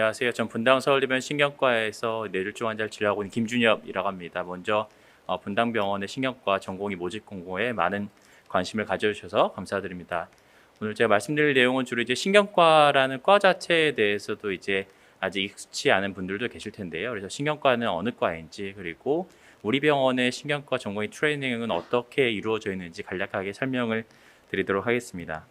안녕하세요. 전 분당 서울대병원 신경과에서 뇌졸중 환자를 진료하고 있는 김준엽이라고 합니다. 먼저 분당병원의 신경과 전공의 모집 공고에 많은 관심을 가져주셔서 감사드립니다. 오늘 제가 말씀드릴 내용은 주로 이제 신경과라는 과 자체에 대해서도 이제 아직 익숙치 않은 분들도 계실 텐데요. 그래서 신경과는 어느 과인지, 그리고 우리 병원의 신경과 전공의 트레이닝은 어떻게 이루어져 있는지 간략하게 설명을 드리도록 하겠습니다.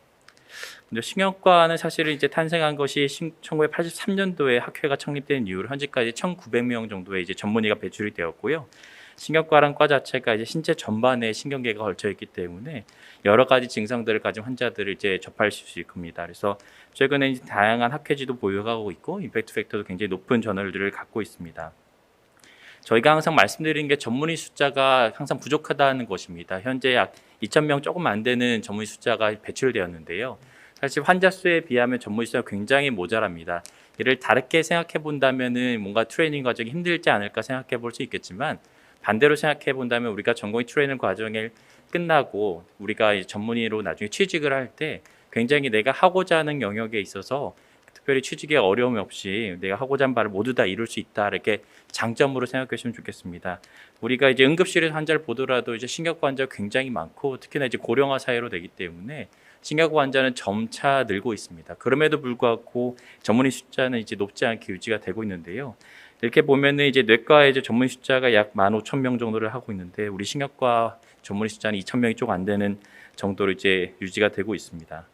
근데 신경과는 사실은 이제 탄생한 것이 1983년도에 학회가 창립된 이후로 현재까지 1,900명 정도의 이제 전문의가 배출이 되었고요. 신경과란 과 자체가 이제 신체 전반에 신경계가 걸쳐 있기 때문에 여러 가지 증상들을 가진 환자들을 이제 접하실 수 있을 겁니다. 그래서 최근에 이제 다양한 학회지도 보유하고 있고 임팩트 팩터도 굉장히 높은 저널들을 갖고 있습니다. 저희가 항상 말씀드리는 게 전문의 숫자가 항상 부족하다는 것입니다. 현재 약 2,000명 조금 안 되는 전문의 숫자가 배출되었는데요. 사실 환자 수에 비하면 전문의 숫자가 굉장히 모자랍니다. 이를 다르게 생각해 본다면은 뭔가 트레이닝 과정이 힘들지 않을까 생각해 볼 수 있겠지만, 반대로 생각해 본다면 우리가 전공의 트레이닝 과정을 끝나고 우리가 전문의로 나중에 취직을 할 때 굉장히 내가 하고자 하는 영역에 있어서 특별히 취직에 어려움 없이 내가 하고자 하는 바를 모두 다 이룰 수 있다, 이렇게 장점으로 생각하시면 좋겠습니다. 우리가 이제 응급실에서 환자를 보더라도 이제 신경과 환자가 굉장히 많고, 특히나 이제 고령화 사회로 되기 때문에 신경과 환자는 점차 늘고 있습니다. 그럼에도 불구하고 전문의 숫자는 이제 높지 않게 유지가 되고 있는데요. 이렇게 보면은 이제 뇌과의 이제 전문의 숫자가 약 15,000명 정도를 하고 있는데, 우리 신경과 전문의 숫자는 2,000명이 좀 안 되는 정도로 이제 유지가 되고 있습니다.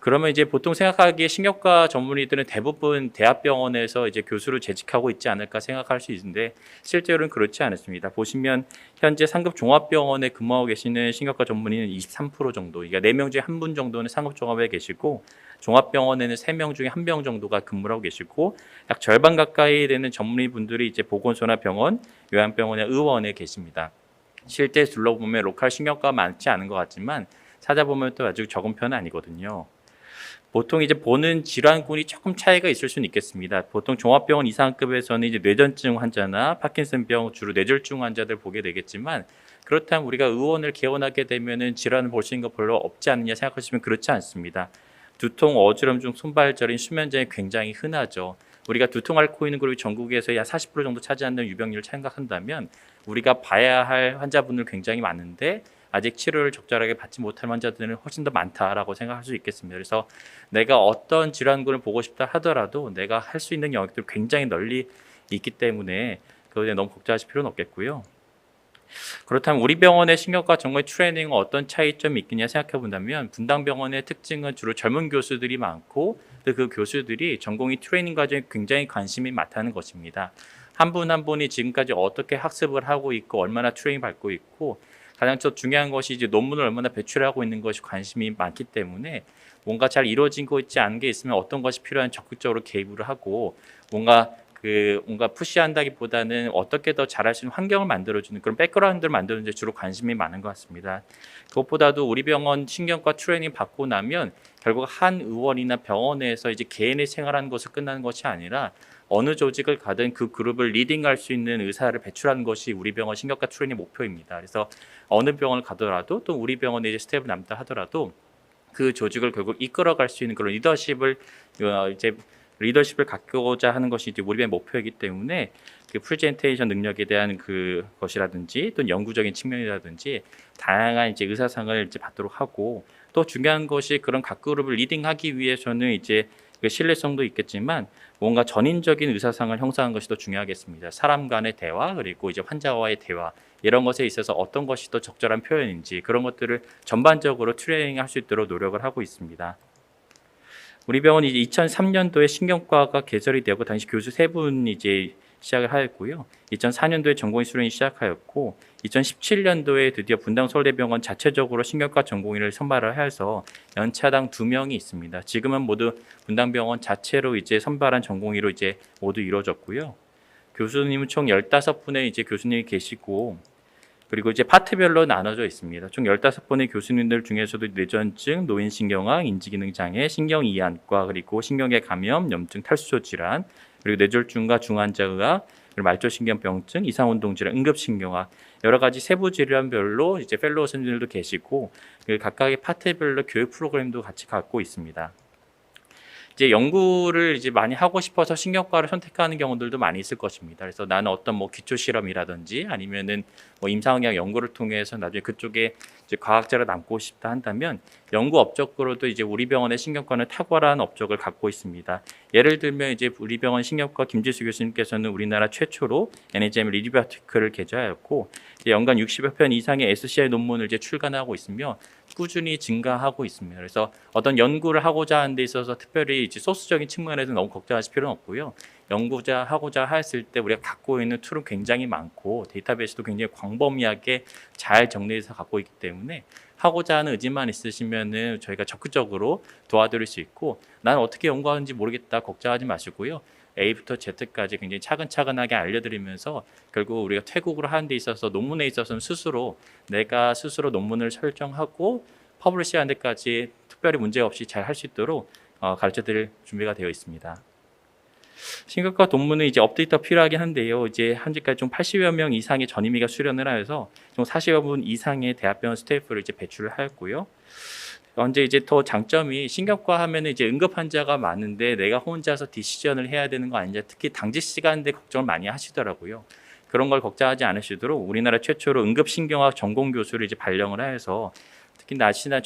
그러면 이제 보통 생각하기에 신경과 전문의들은 대부분 대학병원에서 이제 교수로 재직하고 있지 않을까 생각할 수 있는데, 실제로는 그렇지 않습니다. 보시면 현재 상급 종합병원에 근무하고 계시는 신경과 전문의는 23% 정도, 그러니까 4명 중에 1분 정도는 상급 종합에 계시고, 종합병원에는 3명 중에 1명 정도가 근무를 하고 계시고, 약 절반 가까이 되는 전문의분들이 이제 보건소나 병원, 요양병원의 의원에 계십니다. 실제 둘러보면 로컬 신경과가 많지 않은 것 같지만 찾아보면 또 아주 적은 편은 아니거든요. 보통 이제 보는 질환군이 조금 차이가 있을 수는 있겠습니다. 보통 종합병원 이상급에서는 이제 뇌전증 환자나 파킨슨병, 주로 뇌졸중 환자들 보게 되겠지만, 그렇다면 우리가 의원을 개원하게 되면은 질환을 볼 수 있는 거 별로 없지 않느냐 생각하시면 그렇지 않습니다. 두통, 어지럼증, 손발저림, 수면장애 굉장히 흔하죠. 우리가 두통 앓고 있는 그룹이 전국에서 약 40% 정도 차지한다는 유병률을 생각한다면, 우리가 봐야 할 환자분들 굉장히 많은데 아직 치료를 적절하게 받지 못할 환자들은 훨씬 더 많다라고 생각할 수 있겠습니다. 그래서 내가 어떤 질환군을 보고 싶다 하더라도 내가 할 수 있는 영역들이 굉장히 널리 있기 때문에 그거에 너무 걱정하실 필요는 없겠고요. 그렇다면 우리 병원의 신경과 전공의 트레이닝은 어떤 차이점이 있겠냐 생각해 본다면, 분당병원의 특징은 주로 젊은 교수들이 많고, 그 교수들이 전공의 트레이닝 과정에 굉장히 관심이 많다는 것입니다. 한 분 한 분이 지금까지 어떻게 학습을 하고 있고 얼마나 트레이닝 받고 있고, 가장 중요한 것이 이제 논문을 얼마나 배출하고 있는 것이 관심이 많기 때문에, 뭔가 잘 이루어지고 있지 않은 게 있으면 어떤 것이 필요한 적극적으로 개입을 하고, 뭔가 푸시한다기보다는 어떻게 더 잘할 수 있는 환경을 만들어주는 그런 백그라운드를 만드는 데 주로 관심이 많은 것 같습니다. 그것보다도 우리 병원 신경과 트레이닝 받고 나면 결국 한 의원이나 병원에서 이제 개인의 생활하는 것을 끝나는 것이 아니라 어느 조직을 가든 그 그룹을 리딩할 수 있는 의사를 배출하는 것이 우리 병원 신경과 트레이닝 목표입니다. 그래서 어느 병원을 가더라도, 또 우리 병원에 이제 스텝을 남다 하더라도 그 조직을 결국 이끌어갈 수 있는 그런 리더십을 갖고자 하는 것이 이제 우리의 목표이기 때문에, 그 프레젠테이션 능력에 대한 그 것이라든지 또 연구적인 측면이라든지 다양한 이제 의사상을 이제 받도록 하고, 또 중요한 것이 그런 각 그룹을 리딩하기 위해서는 이제 그 신뢰성도 있겠지만 뭔가 전인적인 의사상을 형성하는 것이 더 중요하겠습니다. 사람 간의 대화, 그리고 이제 환자와의 대화, 이런 것에 있어서 어떤 것이 더 적절한 표현인지 그런 것들을 전반적으로 트레이닝할 수 있도록 노력을 하고 있습니다. 우리 병원이 이제 2003년도에 신경과가 개설이 되고 당시 교수 3분이 이제 시작을 하였고요. 2004년도에 전공의 수련이 시작하였고, 2017년도에 드디어 분당 서울대병원 자체적으로 신경과 전공의를 선발을 하여서 연차당 2명이 있습니다. 지금은 모두 분당병원 자체로 이제 선발한 전공의로 이제 모두 이루어졌고요. 교수님은 총 15분의 이제 교수님이 계시고, 그리고 이제 파트별로 나눠져 있습니다. 총 15분의 교수님들 중에서도 뇌전증, 노인신경학, 인지기능장애, 신경이완과, 그리고 신경계 감염, 염증, 탈수조 질환, 그리고 뇌졸중과 중환자의학, 그리고 말초신경병증, 이상운동질환, 응급신경학, 여러 가지 세부 질환별로 이제 펠로우 선생님들도 계시고, 각각의 파트별로 교육 프로그램도 같이 갖고 있습니다. 이제 연구를 이제 많이 하고 싶어서 신경과를 선택하는 경우들도 많이 있을 것입니다. 그래서 나는 어떤 뭐 기초 실험이라든지 아니면은 뭐 임상의학 연구를 통해서 나중에 그쪽에 이제 과학자로 남고 싶다 한다면 연구 업적으로도 이제 우리 병원의 신경과는 탁월한 업적을 갖고 있습니다. 예를 들면 이제 우리 병원 신경과 김지수 교수님께서는 우리나라 최초로 NHM 리뷰 아티클을 게재하였고 연간 60여 편 이상의 SCI 논문을 이제 출간하고 있으며 꾸준히 증가하고 있습니다. 그래서 어떤 연구를 하고자 하는 데 있어서 특별히 이제 소스적인 측면에서 너무 걱정하실 필요는 없고요. 연구자 하고자 했을 때 우리가 갖고 있는 툴은 굉장히 많고 데이터베이스도 굉장히 광범위하게 잘 정리해서 갖고 있기 때문에 하고자 하는 의지만 있으시면은 저희가 적극적으로 도와드릴 수 있고 나는 어떻게 연구하는지 모르겠다 걱정하지 마시고요. A부터 Z까지 굉장히 차근차근하게 알려드리면서 결국 우리가 퇴국을 하는 데 있어서 논문에 있어서는 내가 스스로 논문을 설정하고 퍼블리시하는 데까지 특별히 문제 없이 잘 할 수 있도록 가르쳐드릴 준비가 되어 있습니다. 신경과 논문은 이제 업데이트가 필요하긴 한데요. 이제 현재까지 좀 80여 명 이상의 전임의가 수련을 하여서 좀 40여 분 이상의 대학병원 스태프를 이제 배출을 하였고요. 현재 이제 더 장점이 신경과 하면은 이제 응급 환자가 많은데 내가 혼자서 디시전을 해야 되는 거 아니냐, 특히 당직 시간대 걱정을 많이 하시더라고요. 그런 걸 걱정하지 않으시도록 우리나라 최초로 응급신경학 전공 교수를 이제 발령을 해서 특히 낮이나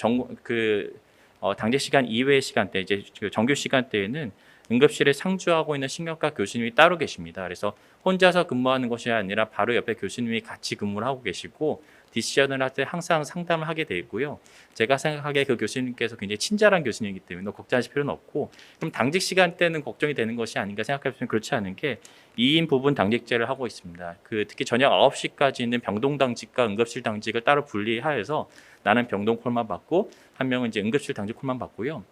당직 시간 이외의 시간대 이제 정규 시간대에는 응급실에 상주하고 있는 신경과 교수님이 따로 계십니다. 그래서 혼자서 근무하는 것이 아니라 바로 옆에 교수님이 같이 근무를 하고 계시고 디시전을 할 때 항상 상담을 하게 돼 있고요. 제가 생각하기에 그 교수님께서 굉장히 친절한 교수님이기 때문에 걱정하실 필요는 없고, 그럼 당직 시간대는 걱정이 되는 것이 아닌가 생각하시면 그렇지 않은 게 2인 부분 당직제를 하고 있습니다. 특히 저녁 9시까지는 병동 당직과 응급실 당직을 따로 분리하여서 나는 병동 콜만 받고 한 명은 이제 응급실 당직 콜만 받고요.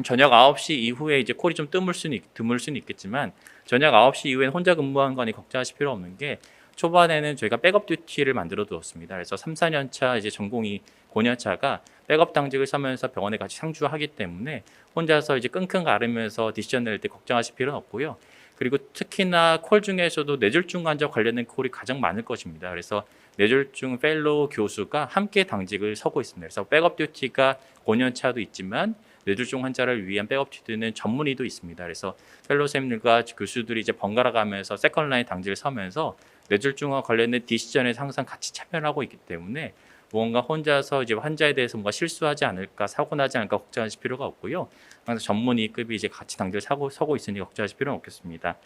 저녁 9시 이후에 이제 콜이 좀 드물 수는 있겠지만 저녁 9시 이후에는 혼자 근무한 거니 걱정하실 필요 없는 게 초반에는 저희가 백업 듀티를 만들어 두었습니다. 그래서 3, 4년 차 이제 전공이 고년차가 백업 당직을 서면서 병원에 같이 상주하기 때문에 혼자서 이제 끙끙 앓으면서 디시전 낼 때 걱정하실 필요는 없고요. 그리고 특히나 콜 중에서도 뇌졸중 환자 관련된 콜이 가장 많을 것입니다. 그래서 뇌졸중 펠로우 교수가 함께 당직을 서고 있습니다. 그래서 백업 듀티가 고년차도 있지만 뇌졸중 환자를 위한 백업 듀티는 전문의도 있습니다. 그래서 펠로우쌤들과 교수들이 이제 번갈아 가면서 세컨라인 당직을 서면서 뇌졸중과 관련된 디시전에서 항상 같이 참여를 하고 있기 때문에 무언가 혼자서 이제 환자에 대해서 뭔가 실수하지 않을까, 사고 나지 않을까 걱정하실 필요가 없고요. 항상 전문의급이 이제 같이 당직을 서고 있으니 걱정하실 필요는 없겠습니다.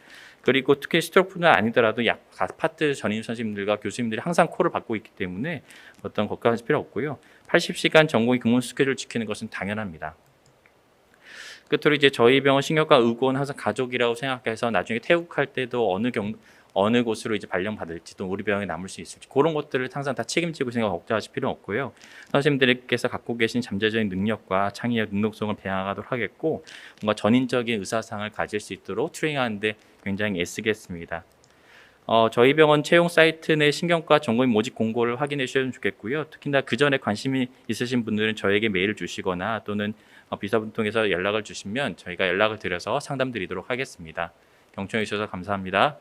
그리고 특히 스트로크는 아니더라도 약 파트 전임 선생님들과 교수님들이 항상 콜을 받고 있기 때문에 어떤 걱정하실 필요 없고요. 80시간 전공의 근무 스케줄 지키는 것은 당연합니다. 끝으로 이제 저희 병원 신경과 의고는 항상 가족이라고 생각해서 나중에 퇴국할 때도 어느 곳으로 이제 발령받을지 또 우리 병원에 남을 수 있을지 그런 것들을 항상 다 책임지고 생각 걱정하실 필요는 없고요. 선생님들께서 갖고 계신 잠재적인 능력과 창의력, 능동성을 배양하도록 하겠고 뭔가 전인적인 의사상을 가질 수 있도록 트레이닝하는 데 굉장히 애쓰겠습니다. 저희 병원 채용 사이트 내 신경과 전공의 모집 공고를 확인해 주시면 좋겠고요. 특히나 그 전에 관심이 있으신 분들은 저에게 메일을 주시거나 또는 비서분 통해서 연락을 주시면 저희가 연락을 드려서 상담 드리도록 하겠습니다. 경청해 주셔서 감사합니다.